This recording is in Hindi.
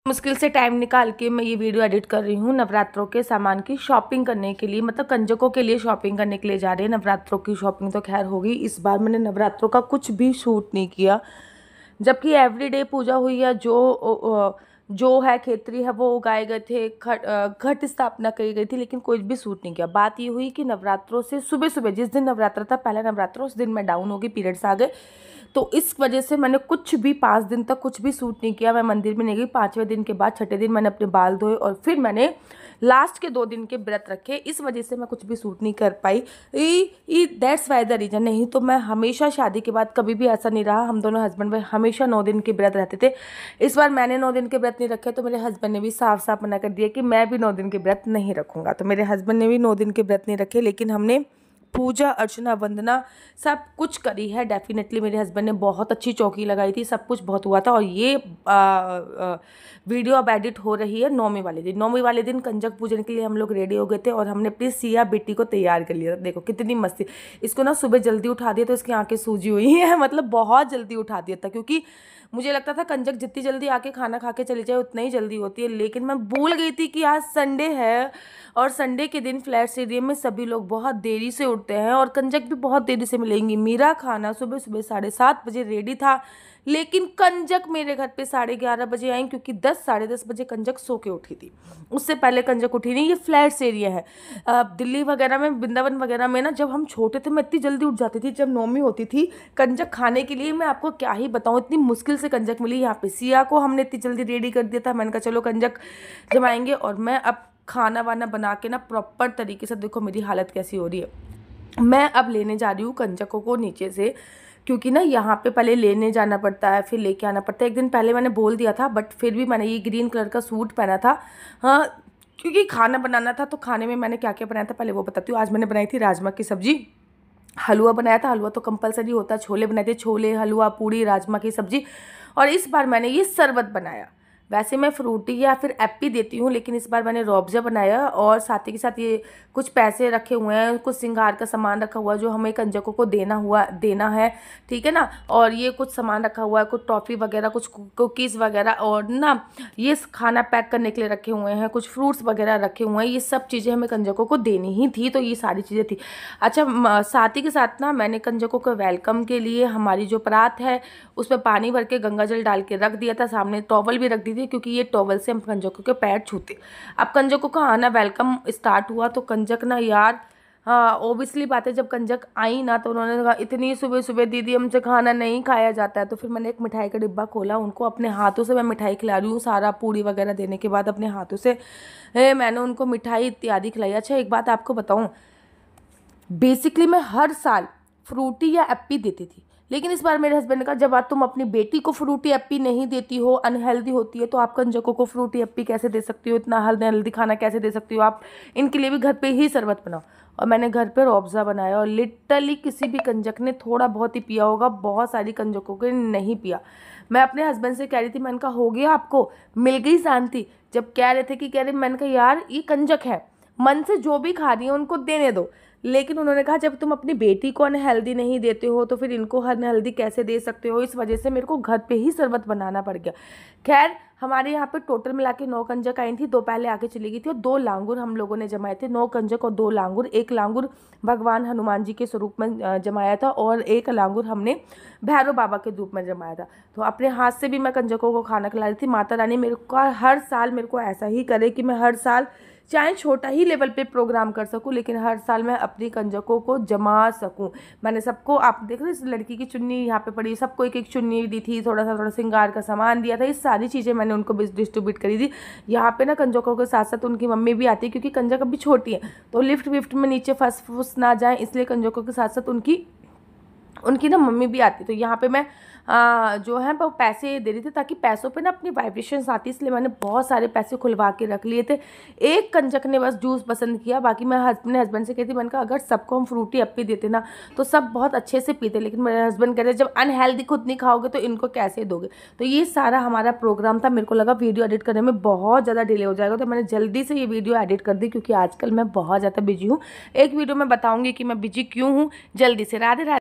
मुश्किल से टाइम निकाल के मैं ये वीडियो एडिट कर रही हूँ नवरात्रों के सामान की शॉपिंग करने के लिए, मतलब कंजकों के लिए शॉपिंग करने के लिए जा रहे हैं। नवरात्रों की शॉपिंग तो खैर हो गई, इस बार मैंने नवरात्रों का कुछ भी शूट नहीं किया, जबकि एवरीडे पूजा हुई है। जो है खेतरी है वो उगाए गए थे, घट स्थापना करी गई थी, लेकिन कोई भी शूट नहीं किया। बात ये हुई कि नवरात्रों से सुबह सुबह जिस दिन नवरात्र था, पहला नवरात्र, उस दिन मैं डाउन हो गई, पीरियड्स आ गए, तो इस वजह से मैंने कुछ भी 5 दिन तक कुछ भी शूट नहीं किया। मैं मंदिर में नहीं गई। 5वें दिन के बाद 6ठे दिन मैंने अपने बाल धोए और फिर मैंने लास्ट के 2 दिन के व्रत रखे। इस वजह से मैं कुछ भी शूट नहीं कर पाई। That's why the reason. नहीं तो मैं हमेशा शादी के बाद कभी भी ऐसा नहीं रहा, हम दोनों हस्बैंड वाइफ हमेशा 9 दिन के व्रत रहते थे। इस बार मैंने 9 दिन के व्रत नहीं रखे, तो मेरे हस्बैंड ने भी साफ साफ मना कर दिया कि मैं भी 9 दिन के व्रत नहीं रखूँगा। तो मेरे हस्बैंड ने भी 9 दिन के व्रत नहीं रखे, लेकिन हमने पूजा अर्चना वंदना सब कुछ करी है। डेफिनेटली मेरे हस्बैंड ने बहुत अच्छी चौकी लगाई थी, सब कुछ बहुत हुआ था। और ये वीडियो अब एडिट हो रही है 9वीं वाले दिन। 9वीं वाले दिन कंजक पूजन के लिए हम लोग रेडी हो गए थे और हमने अपनी सिया बेटी को तैयार कर लिया था। देखो कितनी मस्ती। इसको ना सुबह जल्दी उठा दिया तो इसकी आंखें सूजी हुई हैं मतलब बहुत जल्दी उठा दिया था, क्योंकि मुझे लगता था कंजक जितनी जल्दी आके खाना खा के चली जाए उतना ही जल्दी होती है। लेकिन मैं भूल गई थी कि आज संडे है और संडे के दिन फ्लैट्स एरिया में सभी लोग बहुत देरी से उठते हैं और कंजक भी बहुत देरी से मिलेंगी। मेरा खाना सुबह सुबह 7:30 बजे रेडी था, लेकिन कंजक मेरे घर पे 11:30 बजे आई, क्योंकि 10 साढ़े 10 बजे कंजक सो के उठी थी। उससे पहले कंजक उठी नहीं। ये फ्लैट्स एरिया है। दिल्ली वगैरह में, वृंदावन वगैरह में ना, जब हम छोटे थे मैं इतनी जल्दी उठ जाती थी। जब 9वीं होती थी कंजक खाने के लिए, मैं आपको क्या ही बताऊँ, इतनी मुश्किल से कंजक मिली। यहाँ पे सिया को हमने इतनी जल्दी रेडी कर दिया था। मैंने कहा चलो कंजक जमाएंगे। और मैं अब खाना वाना बना के ना प्रॉपर तरीके से, देखो मेरी हालत कैसी हो रही है। मैं अब लेने जा रही हूँ कंजकों को नीचे से, क्योंकि ना यहाँ पे पहले लेने जाना पड़ता है, फिर लेके आना पड़ता है। एक दिन पहले मैंने बोल दिया था, बट फिर भी मैंने ये ग्रीन कलर का सूट पहना था, हाँ, क्योंकि खाना बनाना था। तो खाने में मैंने क्या क्या बनाया था पहले वो बताती हूँ। आज मैंने बनाई थी राजमा की सब्जी, हलवा बनाया था, हलवा तो कंपलसरी होता है, छोले बनाए थे, छोले हलवा पूड़ी राजमा की सब्जी। और इस बार मैंने ये शरबत बनाया। वैसे मैं फ्रूटी या फिर एप्पी देती हूँ, लेकिन इस बार मैंने रूअफ़ज़ा बनाया। और साथ ही के साथ ये कुछ पैसे रखे हुए हैं, कुछ श्रृंगार का सामान रखा हुआ है जो हमें कंजकों को देना है, ठीक है ना। और ये कुछ सामान रखा हुआ है, कुछ टॉफ़ी वगैरह, कुछ कुकीज़ वगैरह, और ना ये खाना पैक करने के लिए रखे हुए हैं, कुछ फ्रूट्स वगैरह रखे हुए हैं। ये सब चीज़ें हमें कंजकों को देनी ही थी, तो ये सारी चीज़ें थी। अच्छा, साथ ही के साथ ना मैंने कंजकों को वेलकम के लिए हमारी जो परात है उसमें पानी भर के गंगा जल डाल के रख दिया था। सामने टॉवल भी रख दी थी, क्योंकि ये टॉवल से हम कंजकों के पैर छूते। अब कंजकों का आना वेलकम स्टार्ट हुआ तो कंजक ना यार, हाँ ओबियसली बात है, जब कंजक आई ना तो उन्होंने कहा इतनी सुबह सुबह दीदी हमसे खाना नहीं खाया जाता है। तो फिर मैंने एक मिठाई का डिब्बा खोला, उनको अपने हाथों से मैं मिठाई खिला रही हूँ। सारा पूड़ी वगैरह देने के बाद अपने हाथों से मैंने उनको मिठाई इत्यादि खिलाई। अच्छा एक बात आपको बताऊँ, बेसिकली मैं हर साल फ्रूटी या एप्पी देती थी, लेकिन इस बार मेरे हस्बैंड ने कहा जब आज तुम अपनी बेटी को फ्रूटी एप्पी नहीं देती हो, अनहेल्दी होती है, तो आप कंजकों को फ्रूटी एप्पी कैसे दे सकती हो, इतना अनहेल्दी खाना कैसे दे सकती हो, आप इनके लिए भी घर पे ही शरबत बनाओ। और मैंने घर पे रूअफ़ज़ा बनाया और लिटरली किसी भी कंजक ने थोड़ा बहुत ही पिया होगा, बहुत सारी कंजकों के नहीं पिया। मैं अपने हस्बैंड से कह रही थी, मैंने कहा हो गया आपको, मिल गई शांति। जब कह रहे थे कि कह रहे, मैंने कहा यार ये कंजक है, मन से जो भी खा रही है उनको देने दो। लेकिन उन्होंने कहा जब तुम अपनी बेटी को अनहेल्दी नहीं देते हो तो फिर इनको अनहेल्दी कैसे दे सकते हो। इस वजह से मेरे को घर पे ही शरबत बनाना पड़ गया। खैर हमारे यहाँ पे टोटल मिला के 9 कंजक आई थी, 2 पहले आके चली गई थी और 2 लांगुर हम लोगों ने जमाए थे। 9 कंजक और 2 लांगुर। एक लांगुर भगवान हनुमान जी के स्वरूप में जमाया था और एक लांगुर हमने भैरव बाबा के रूप में जमाया था। तो अपने हाथ से भी मैं कंजकों को खाना खिला रही थी। माता रानी मेरे को हर साल मेरे को ऐसा ही करे कि मैं हर साल चाहे छोटा ही लेवल पे प्रोग्राम कर सकूं, लेकिन हर साल मैं अपनी कंजकों को जमा सकूं। मैंने सबको, आप देख रहे हैं इस लड़की की चुन्नी यहाँ पे पड़ी, सबको एक एक चुन्नी दी थी, थोड़ा श्रृंगार का सामान दिया था। ये सारी चीज़ें मैंने उनको डिस्ट्रीब्यूट करी थी। यहाँ पे ना कंजकों के साथ साथ उनकी मम्मी भी आती है, क्योंकि कंजक अभी छोटी है तो लिफ्ट विफ्ट में नीचे फंस फुस ना जाए, इसलिए कंजकों के साथ साथ उनकी ना मम्मी भी आती। तो यहाँ पे मैं जो है वो पैसे दे रही थी, ताकि पैसों पे ना अपनी वाइब्रेशंस आती, इसलिए मैंने बहुत सारे पैसे खुलवा के रख लिए थे। एक कंजक ने बस जूस पसंद किया, बाकी मैं अपने हस्बैंड से कहती, मैंने कहा अगर सबको हम फ्रूटी एप्पी देते ना तो सब बहुत अच्छे से पीते, लेकिन मेरे हस्बैंड कह रहे जब अनहेल्दी खुद नहीं खाओगे तो इनको कैसे दोगे। तो ये सारा हमारा प्रोग्राम था। मेरे को लगा वीडियो एडिट करने में बहुत ज़्यादा डिले हो जाएगा, तो मैंने जल्दी से ये वीडियो एडिट कर दी, क्योंकि आजकल मैं बहुत ज़्यादा बिजी हूँ। एक वीडियो में बताऊँगी कि मैं बिजी क्यों हूँ। जल्दी से राधे राधे।